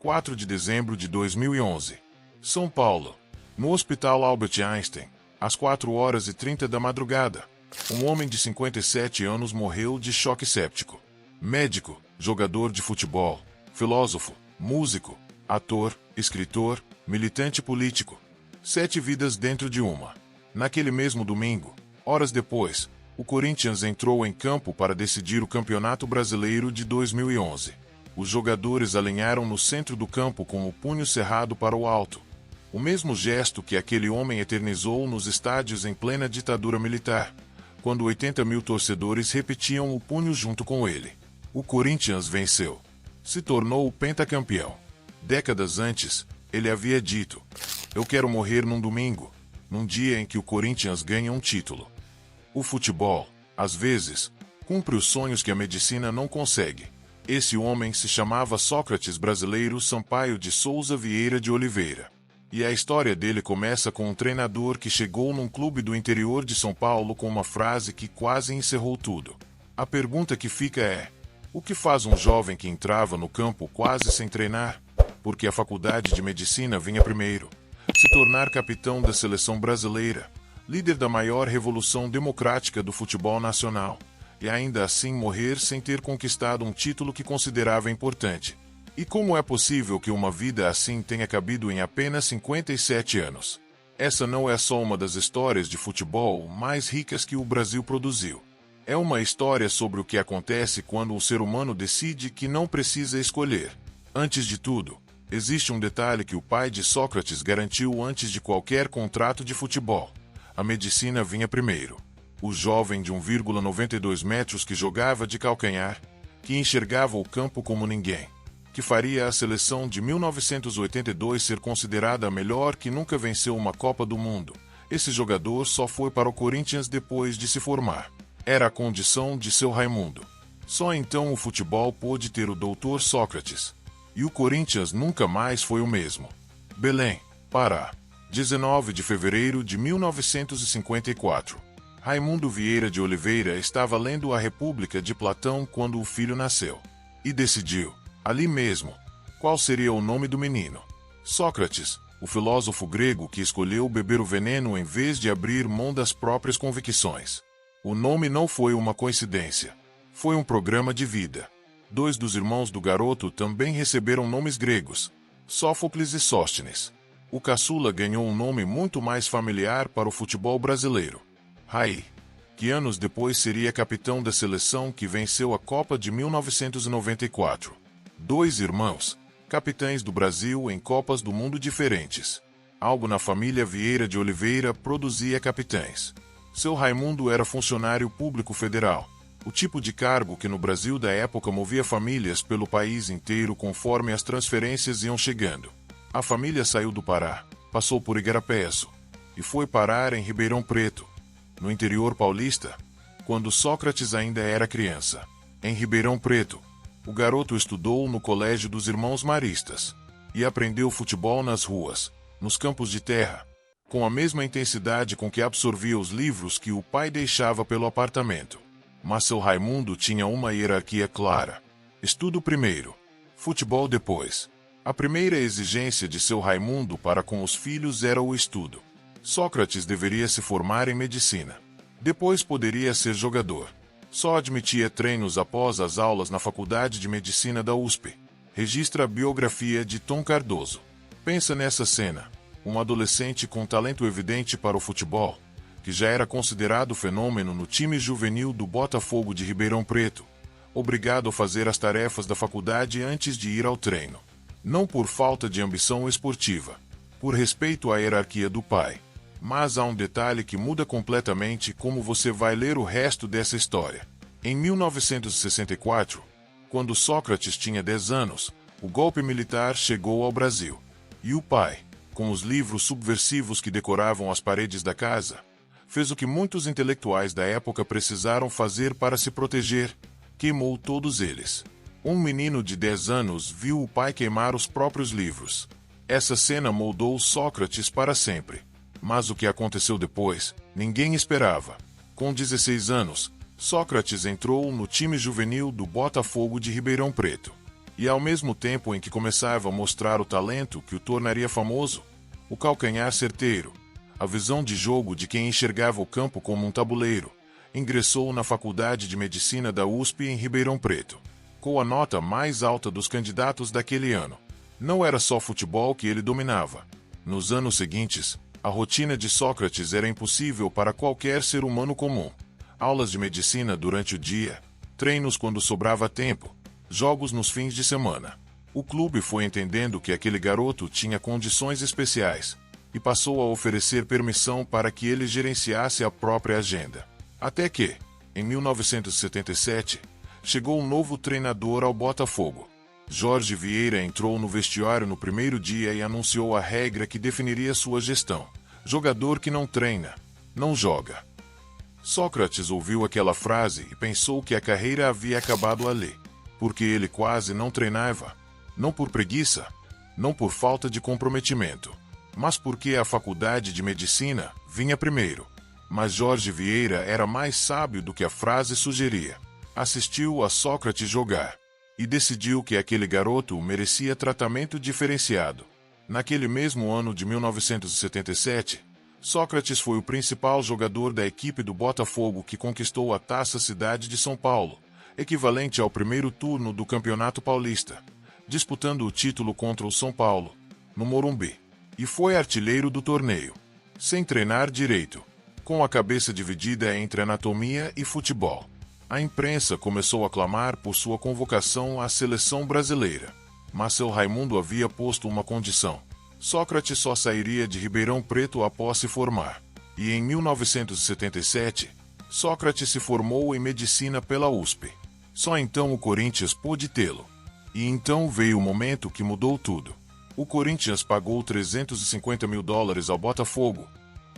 4 de dezembro de 2011. São Paulo. No Hospital Albert Einstein, às 4h30 da madrugada, um homem de 57 anos morreu de choque séptico. Médico, jogador de futebol, filósofo, músico, ator, escritor, militante político. 7 vidas dentro de uma. Naquele mesmo domingo, horas depois, o Corinthians entrou em campo para decidir o Campeonato Brasileiro de 2011. Os jogadores alinharam no centro do campo com o punho cerrado para o alto. O mesmo gesto que aquele homem eternizou nos estádios em plena ditadura militar, quando 80 mil torcedores repetiam o punho junto com ele. O Corinthians venceu. Se tornou o pentacampeão. Décadas antes, ele havia dito: "Eu quero morrer num domingo, num dia em que o Corinthians ganha um título." O futebol, às vezes, cumpre os sonhos que a medicina não consegue. Esse homem se chamava Sócrates Brasileiro Sampaio de Souza Vieira de Oliveira. E a história dele começa com um treinador que chegou num clube do interior de São Paulo com uma frase que quase encerrou tudo. A pergunta que fica é: o que faz um jovem que entrava no campo quase sem treinar, porque a faculdade de medicina vinha primeiro, se tornar capitão da seleção brasileira, líder da maior revolução democrática do futebol nacional, e ainda assim morrer sem ter conquistado um título que considerava importante? E como é possível que uma vida assim tenha cabido em apenas 57 anos? Essa não é só uma das histórias de futebol mais ricas que o Brasil produziu. É uma história sobre o que acontece quando o ser humano decide que não precisa escolher. Antes de tudo, existe um detalhe que o pai de Sócrates garantiu antes de qualquer contrato de futebol: a medicina vinha primeiro. O jovem de 1,92 metros que jogava de calcanhar, que enxergava o campo como ninguém, que faria a seleção de 1982 ser considerada a melhor, que nunca venceu uma Copa do Mundo. Esse jogador só foi para o Corinthians depois de se formar. Era a condição de seu Raimundo. Só então o futebol pôde ter o Dr. Sócrates. E o Corinthians nunca mais foi o mesmo. Belém, Pará. 19 de fevereiro de 1954. Raimundo Vieira de Oliveira estava lendo A República de Platão quando o filho nasceu. E decidiu, ali mesmo, qual seria o nome do menino. Sócrates, o filósofo grego que escolheu beber o veneno em vez de abrir mão das próprias convicções. O nome não foi uma coincidência. Foi um programa de vida. 2 dos irmãos do garoto também receberam nomes gregos: Sófocles e Sóstenes. O caçula ganhou um nome muito mais familiar para o futebol brasileiro: Raí, que anos depois seria capitão da seleção que venceu a Copa de 1994. 2 irmãos, capitães do Brasil em Copas do Mundo diferentes. Algo na família Vieira de Oliveira produzia capitães. Seu Raimundo era funcionário público federal, o tipo de cargo que no Brasil da época movia famílias pelo país inteiro conforme as transferências iam chegando. A família saiu do Pará, passou por Igarapé-Açu e foi parar em Ribeirão Preto, no interior paulista, quando Sócrates ainda era criança. Em Ribeirão Preto, o garoto estudou no Colégio dos Irmãos Maristas e aprendeu futebol nas ruas, nos campos de terra, com a mesma intensidade com que absorvia os livros que o pai deixava pelo apartamento. Mas seu Raimundo tinha uma hierarquia clara: estudo primeiro, futebol depois. A primeira exigência de seu Raimundo para com os filhos era o estudo. Sócrates deveria se formar em medicina. Depois poderia ser jogador. Só admitia treinos após as aulas na Faculdade de Medicina da USP. Registra a biografia de Tom Cardoso. Pensa nessa cena: um adolescente com talento evidente para o futebol, que já era considerado fenômeno no time juvenil do Botafogo de Ribeirão Preto, obrigado a fazer as tarefas da faculdade antes de ir ao treino. Não por falta de ambição esportiva, por respeito à hierarquia do pai. Mas há um detalhe que muda completamente como você vai ler o resto dessa história. Em 1964, quando Sócrates tinha 10 anos, o golpe militar chegou ao Brasil. E o pai, com os livros subversivos que decoravam as paredes da casa, fez o que muitos intelectuais da época precisaram fazer para se proteger: queimou todos eles. Um menino de 10 anos viu o pai queimar os próprios livros. Essa cena moldou Sócrates para sempre. Mas o que aconteceu depois, ninguém esperava. Com 16 anos, Sócrates entrou no time juvenil do Botafogo de Ribeirão Preto. E ao mesmo tempo em que começava a mostrar o talento que o tornaria famoso, o calcanhar certeiro, a visão de jogo de quem enxergava o campo como um tabuleiro, ingressou na Faculdade de Medicina da USP em Ribeirão Preto, com a nota mais alta dos candidatos daquele ano. Não era só futebol que ele dominava. Nos anos seguintes, a rotina de Sócrates era impossível para qualquer ser humano comum. Aulas de medicina durante o dia, treinos quando sobrava tempo, jogos nos fins de semana. O clube foi entendendo que aquele garoto tinha condições especiais e passou a oferecer permissão para que ele gerenciasse a própria agenda. Até que, em 1977, chegou um novo treinador ao Botafogo. Jorge Vieira entrou no vestiário no primeiro dia e anunciou a regra que definiria sua gestão: jogador que não treina, não joga. Sócrates ouviu aquela frase e pensou que a carreira havia acabado ali, porque ele quase não treinava, não por preguiça, não por falta de comprometimento, mas porque a faculdade de medicina vinha primeiro. Mas Jorge Vieira era mais sábio do que a frase sugeria. Assistiu a Sócrates jogar e decidiu que aquele garoto merecia tratamento diferenciado. Naquele mesmo ano de 1977, Sócrates foi o principal jogador da equipe do Botafogo que conquistou a Taça Cidade de São Paulo, equivalente ao primeiro turno do Campeonato Paulista, disputando o título contra o São Paulo, no Morumbi, e foi artilheiro do torneio, sem treinar direito, com a cabeça dividida entre anatomia e futebol. A imprensa começou a clamar por sua convocação à seleção brasileira, mas seu Raimundo havia posto uma condição: Sócrates só sairia de Ribeirão Preto após se formar. E em 1977, Sócrates se formou em medicina pela USP. Só então o Corinthians pôde tê-lo. E então veio o momento que mudou tudo. O Corinthians pagou $350 mil ao Botafogo,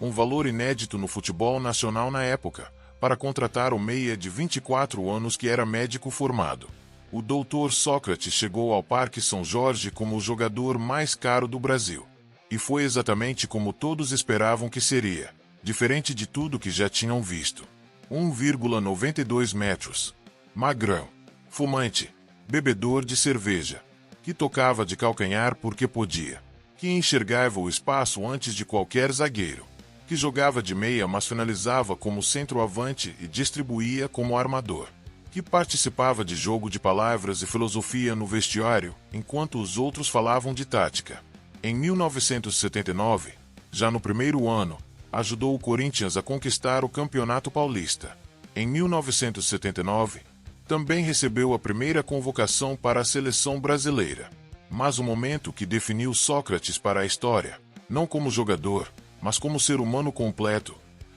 um valor inédito no futebol nacional na época, para contratar o meia de 24 anos que era médico formado. O doutor Sócrates chegou ao Parque São Jorge como o jogador mais caro do Brasil. E foi exatamente como todos esperavam que seria, diferente de tudo que já tinham visto. 1,92 metros. Magrão. Fumante. Bebedor de cerveja. Que tocava de calcanhar porque podia. Que enxergava o espaço antes de qualquer zagueiro. Que jogava de meia mas finalizava como centroavante e distribuía como armador. Que participava de jogo de palavras e filosofia no vestiário, enquanto os outros falavam de tática. Em 1979, já no primeiro ano, ajudou o Corinthians a conquistar o Campeonato Paulista. Em 1979, também recebeu a primeira convocação para a seleção brasileira. Mas o momento que definiu Sócrates para a história, não como jogador, mas como ser humano completo,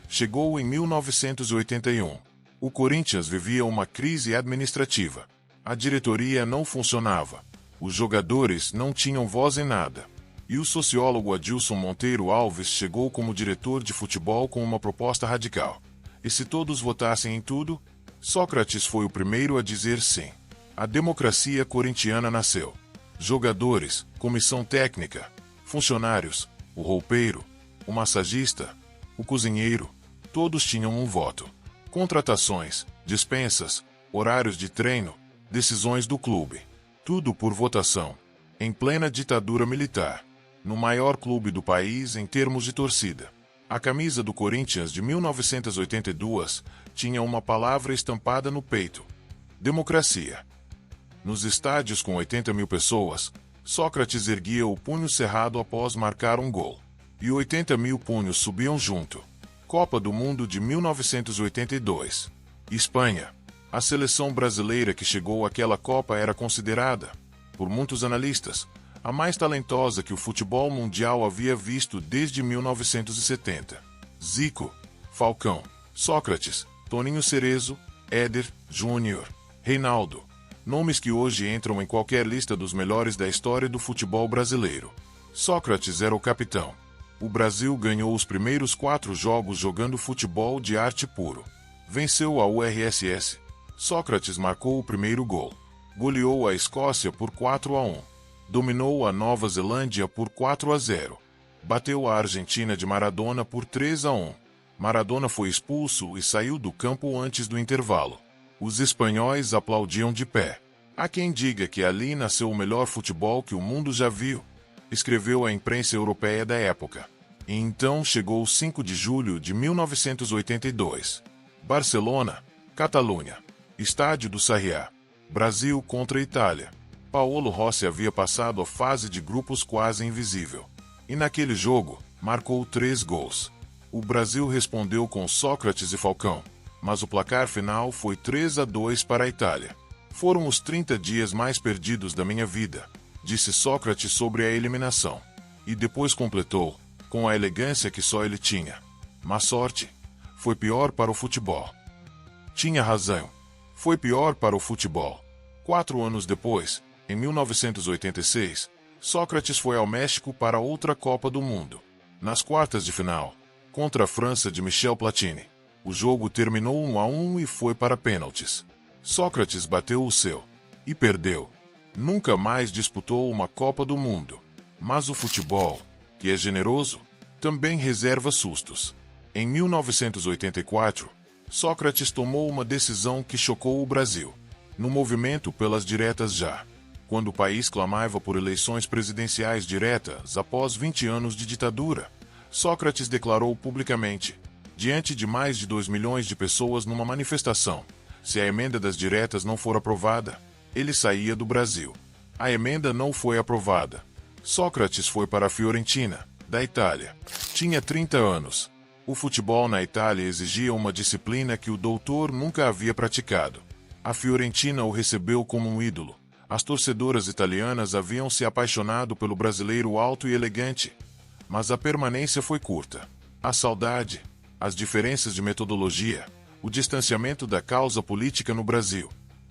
chegou em 1981. O Corinthians vivia uma crise administrativa. A diretoria não funcionava. Os jogadores não tinham voz em nada. E o sociólogo Adilson Monteiro Alves chegou como diretor de futebol com uma proposta radical. E se todos votassem em tudo? Sócrates foi o primeiro a dizer sim. A democracia corintiana nasceu. Jogadores, comissão técnica, funcionários, o roupeiro, o massagista, o cozinheiro, todos tinham um voto. Contratações, dispensas, horários de treino, decisões do clube. Tudo por votação. Em plena ditadura militar. No maior clube do país em termos de torcida. A camisa do Corinthians de 1982 tinha uma palavra estampada no peito: democracia. Nos estádios com 80 mil pessoas, Sócrates erguia o punho cerrado após marcar um gol. E 80 mil punhos subiam junto. Copa do Mundo de 1982. Espanha. A seleção brasileira que chegou àquela Copa era considerada, por muitos analistas, a mais talentosa que o futebol mundial havia visto desde 1970. Zico, Falcão, Sócrates, Toninho Cerezo, Éder, Júnior, Reinaldo. Nomes que hoje entram em qualquer lista dos melhores da história do futebol brasileiro. Sócrates era o capitão. O Brasil ganhou os primeiros 4 jogos jogando futebol de arte puro. Venceu a URSS. Sócrates marcou o primeiro gol. Goleou a Escócia por 4-1. Dominou a Nova Zelândia por 4-0. Bateu a Argentina de Maradona por 3-1. Maradona foi expulso e saiu do campo antes do intervalo. Os espanhóis aplaudiam de pé. Há quem diga que ali nasceu o melhor futebol que o mundo já viu, escreveu a imprensa europeia da época. E então chegou o 5 de julho de 1982. Barcelona, Catalunha. Estádio do Sarriá. Brasil contra Itália. Paolo Rossi havia passado a fase de grupos quase invisível. E naquele jogo, marcou 3 gols. O Brasil respondeu com Sócrates e Falcão, mas o placar final foi 3-2 para a Itália. Foram os 30 dias mais perdidos da minha vida, disse Sócrates sobre a eliminação. E depois completou, com a elegância que só ele tinha. Má sorte. Foi pior para o futebol. Tinha razão. Foi pior para o futebol. 4 anos depois, em 1986, Sócrates foi ao México para outra Copa do Mundo. Nas quartas de final, contra a França de Michel Platini. O jogo terminou 1-1 e foi para pênaltis. Sócrates bateu o seu. E perdeu. Nunca mais disputou uma Copa do Mundo. Mas o futebol, que é generoso, também reserva sustos. Em 1984, Sócrates tomou uma decisão que chocou o Brasil. No movimento pelas diretas já. Quando o país clamava por eleições presidenciais diretas após 20 anos de ditadura, Sócrates declarou publicamente, diante de mais de 2 milhões de pessoas numa manifestação, se a emenda das diretas não for aprovada, ele saía do Brasil. A emenda não foi aprovada. Sócrates foi para a Fiorentina, da Itália. Tinha 30 anos. O futebol na Itália exigia uma disciplina que o doutor nunca havia praticado. A Fiorentina o recebeu como um ídolo. As torcedoras italianas haviam se apaixonado pelo brasileiro alto e elegante. Mas a permanência foi curta. A saudade, as diferenças de metodologia, o distanciamento da causa política no Brasil.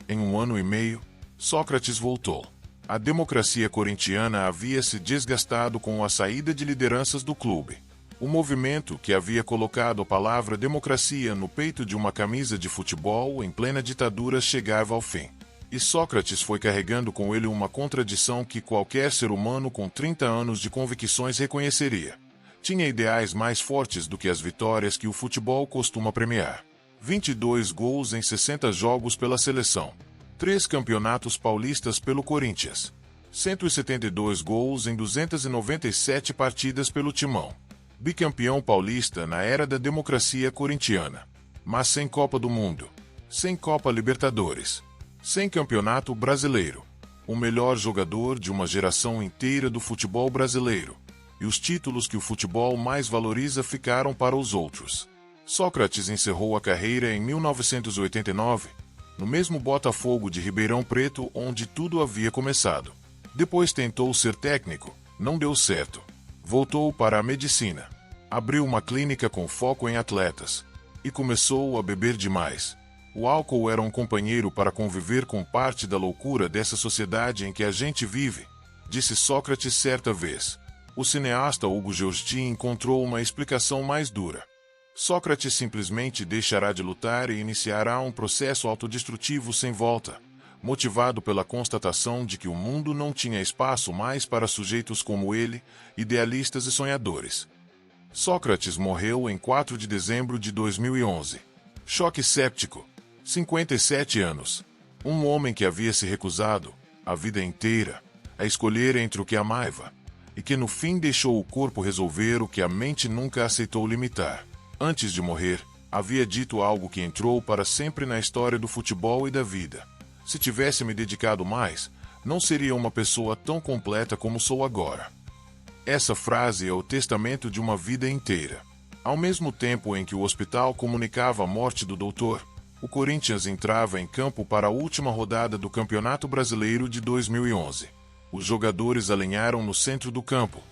Em 1 ano e meio, Sócrates voltou. A democracia corintiana havia se desgastado com a saída de lideranças do clube. O movimento que havia colocado a palavra democracia no peito de uma camisa de futebol em plena ditadura chegava ao fim. E Sócrates foi carregando com ele uma contradição que qualquer ser humano com 30 anos de convicções reconheceria. Tinha ideais mais fortes do que as vitórias que o futebol costuma premiar. 22 gols em 60 jogos pela seleção. 3 campeonatos paulistas pelo Corinthians. 172 gols em 297 partidas pelo Timão. Bicampeão paulista na era da democracia corintiana. Mas sem Copa do Mundo. Sem Copa Libertadores. Sem Campeonato Brasileiro. O melhor jogador de uma geração inteira do futebol brasileiro. E os títulos que o futebol mais valoriza ficaram para os outros. Sócrates encerrou a carreira em 1989, no mesmo Botafogo de Ribeirão Preto onde tudo havia começado. Depois tentou ser técnico, não deu certo. Voltou para a medicina. Abriu uma clínica com foco em atletas. E começou a beber demais. O álcool era um companheiro para conviver com parte da loucura dessa sociedade em que a gente vive, disse Sócrates certa vez. O cineasta Hugo Giostin encontrou uma explicação mais dura. Sócrates simplesmente deixará de lutar e iniciará um processo autodestrutivo sem volta, motivado pela constatação de que o mundo não tinha espaço mais para sujeitos como ele, idealistas e sonhadores. Sócrates morreu em 4 de dezembro de 2011. Choque séptico. 57 anos. Um homem que havia se recusado, a vida inteira, a escolher entre o que amava, e que no fim deixou o corpo resolver o que a mente nunca aceitou limitar. Antes de morrer, havia dito algo que entrou para sempre na história do futebol e da vida. Se tivesse me dedicado mais, não seria uma pessoa tão completa como sou agora. Essa frase é o testamento de uma vida inteira. Ao mesmo tempo em que o hospital comunicava a morte do doutor, o Corinthians entrava em campo para a última rodada do Campeonato Brasileiro de 2011. Os jogadores alinharam no centro do campo,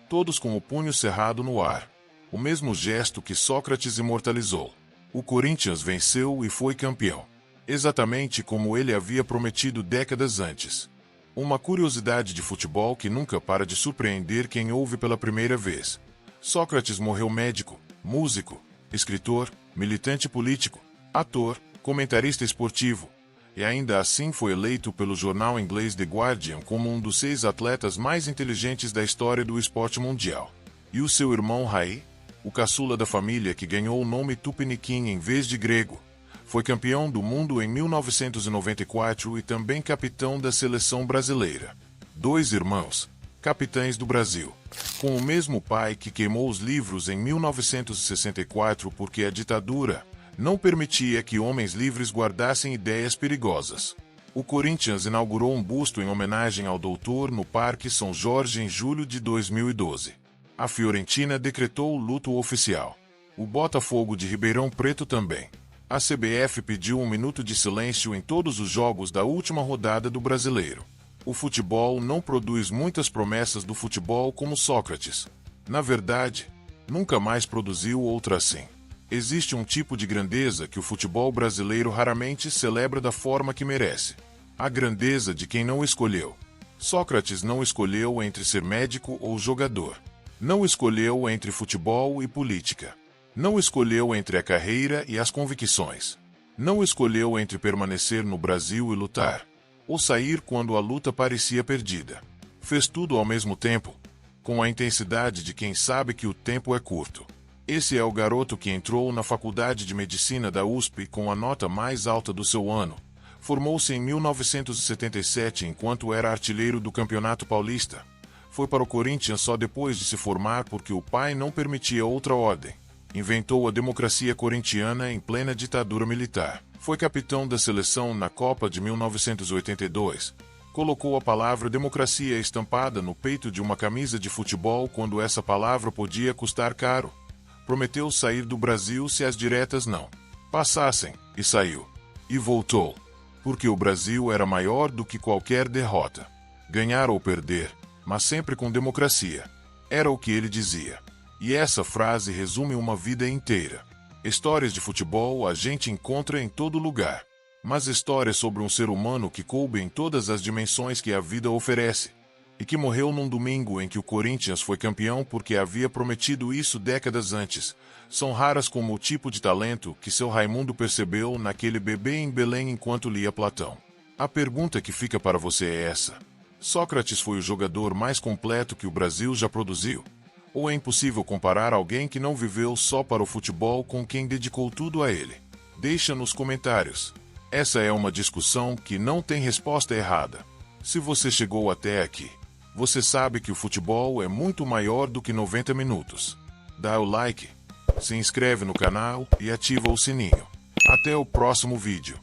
todos com o punho cerrado no ar. O mesmo gesto que Sócrates imortalizou. O Corinthians venceu e foi campeão. Exatamente como ele havia prometido décadas antes. Uma curiosidade de futebol que nunca para de surpreender quem ouve pela primeira vez. Sócrates morreu médico, músico, escritor, militante político, ator, comentarista esportivo, e ainda assim foi eleito pelo jornal inglês The Guardian como um dos 6 atletas mais inteligentes da história do esporte mundial. E o seu irmão Rai, o caçula da família que ganhou o nome Tupiniquim em vez de grego, Foi campeão do mundo em 1994 e também capitão da seleção brasileira. 2 irmãos, capitães do Brasil. Com o mesmo pai que queimou os livros em 1964 porque a ditadura não permitia que homens livres guardassem ideias perigosas. O Corinthians inaugurou um busto em homenagem ao doutor no Parque São Jorge em julho de 2012. A Fiorentina decretou o luto oficial. O Botafogo de Ribeirão Preto também. A CBF pediu 1 minuto de silêncio em todos os jogos da última rodada do Brasileiro. O futebol não produz muitas promessas do futebol como Sócrates. Na verdade, nunca mais produziu outra assim. Existe um tipo de grandeza que o futebol brasileiro raramente celebra da forma que merece. A grandeza de quem não escolheu. Sócrates não escolheu entre ser médico ou jogador. Não escolheu entre futebol e política. Não escolheu entre a carreira e as convicções. Não escolheu entre permanecer no Brasil e lutar, ou sair quando a luta parecia perdida. Fez tudo ao mesmo tempo, com a intensidade de quem sabe que o tempo é curto. Esse é o garoto que entrou na Faculdade de Medicina da USP com a nota mais alta do seu ano. Formou-se em 1977 enquanto era artilheiro do Campeonato Paulista. Foi para o Corinthians só depois de se formar porque o pai não permitia outra ordem. Inventou a democracia corintiana em plena ditadura militar. Foi capitão da seleção na Copa de 1982. Colocou a palavra democracia estampada no peito de uma camisa de futebol quando essa palavra podia custar caro. Prometeu sair do Brasil se as diretas não passassem, e saiu. E voltou. Porque o Brasil era maior do que qualquer derrota. Ganhar ou perder, mas sempre com democracia. Era o que ele dizia. E essa frase resume uma vida inteira. Histórias de futebol a gente encontra em todo lugar. Mas histórias sobre um ser humano que coube em todas as dimensões que a vida oferece. E que morreu num domingo em que o Corinthians foi campeão porque havia prometido isso décadas antes, são raras como o tipo de talento que seu Raimundo percebeu naquele bebê em Belém enquanto lia Platão. A pergunta que fica para você é essa: Sócrates foi o jogador mais completo que o Brasil já produziu? Ou é impossível comparar alguém que não viveu só para o futebol com quem dedicou tudo a ele? Deixa nos comentários. Essa é uma discussão que não tem resposta errada. Se você chegou até aqui, você sabe que o futebol é muito maior do que 90 minutos. Dá o like, se inscreve no canal e ativa o sininho. Até o próximo vídeo.